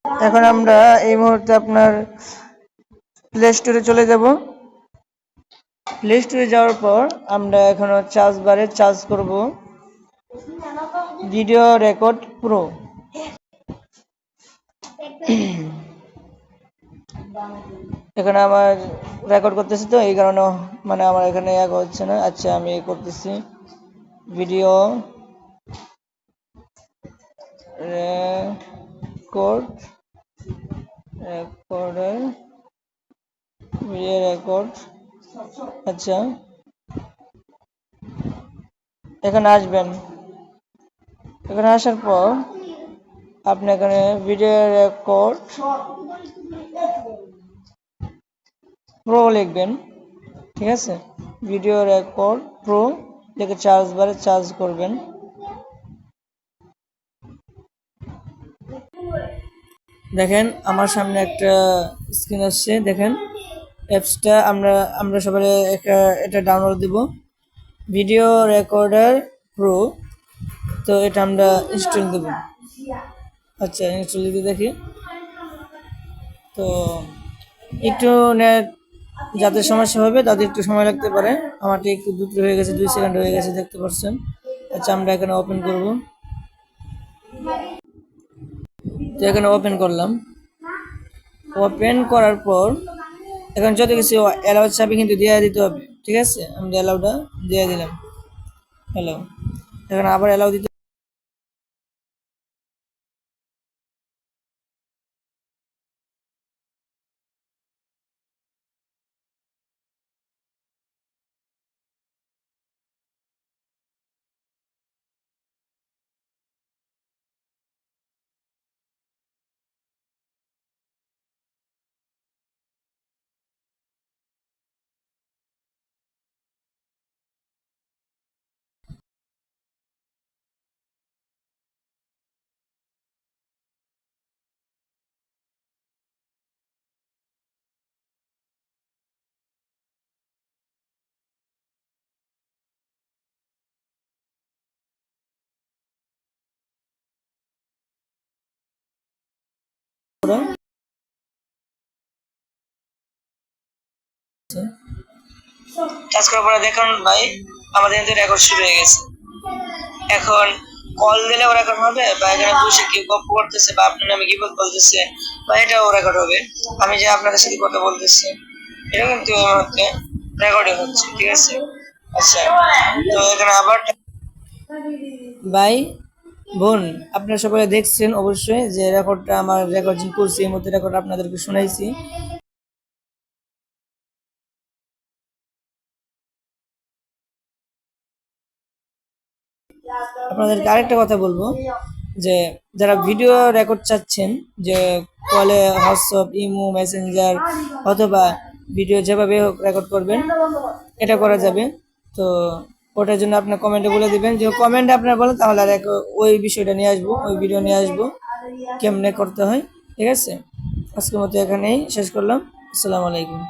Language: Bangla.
এখন আমরা এই মুহূর্তে আপনার প্লে স্টোরে চলে যাব। প্লে স্টোরে যাওয়ার পর আমরা এখনো চার্জ বারে চার্জ করব ভিডিও রেকর্ড প্রো। এখানে আমার রেকর্ড করতেছি তো এই কারণে মানে আমার এখানে এক হচ্ছে না। আচ্ছা আমি করতেছি video record recorder video record. আচ্ছা এখানে আসবেন। এখানে আসার পর আপনি এখানে ভিডিও রেকর্ড প্রো লিখবেন, ঠিক আছে? ভিডিও রেকর্ড প্রো লিখে চার্জ বারে চার্জ করবেন। দেখেন আমার সামনে একটা স্ক্রিন আসছে, দেখেন অ্যাপসটা আমরা সবাই এটা ডাউনলোড দিব, ভিডিও রেকর্ডার প্রো। তো এটা আমরা ইনস্টল দেব। আচ্ছা ইনস্টল দিতে দেখি। তো একটু নেট যাদের সমস্যা হবে তাদের একটু সময় লাগতে পারে, আমারটা একটু দ্রুত হয়ে গেছে, 2 সেকেন্ড হয়ে গেছে, দেখতে পাচ্ছেন। আচ্ছা আমরা এখানে ওপেন করব। তো এখানে ওপেন করলাম। ওপেন করার পর এখন যত কিছু অ্যালাউ চাবি কিন্তু দিয়ে দিতে হবে, ঠিক আছে? আমি অ্যালাউটা দিয়ে দিলাম। হ্যালো, এখন আবার অ্যালাউ দিতে কাজ করার পরে দেখুন ভাই আমাদের কিন্তু রেকর্ড শুরু হয়ে গেছে। এখন কল দিলে ওরা রেকর্ড হবে, বা এখানে বসে কেউ গল্প করতেছে বা আপনার নামে কি বলতেছে বা এটাও রেকর্ড হবে। আমি যে আপনাদের সাথে কথা বলতেছি এটা কিন্তু এই মুহূর্তে রেকর্ডিং হচ্ছে, ঠিক আছে? আচ্ছা তো এখানে আবার ভাই বোন আপনারা সবাই দেখছেন অবশ্যই যে রেকর্ডটা আমার রেকর্ডিং করছি, এই মধ্যে রেকর্ড আপনাদেরকে শোনাইছি। আপনাদেরকে আরেকটা কথা বলবো যে যারা ভিডিও রেকর্ড চাচ্ছেন, যে কলে, হোয়াটসঅ্যাপ, ইমো, মেসেঞ্জার অথবা ভিডিও যেভাবে হোক রেকর্ড করবেন, এটা করা যাবে। তো ওটার জন্য আপনার কমেন্টে বলে দিবেন, যে কমেন্টে আপনারা বলেন তাহলে আর ওই বিষয়টা নিয়ে আসবো, ওই ভিডিও নিয়ে আসবো কেমনে করতে হয়, ঠিক আছে? আজকের মতো এখানেই শেষ করলাম। আসসালামু আলাইকুম।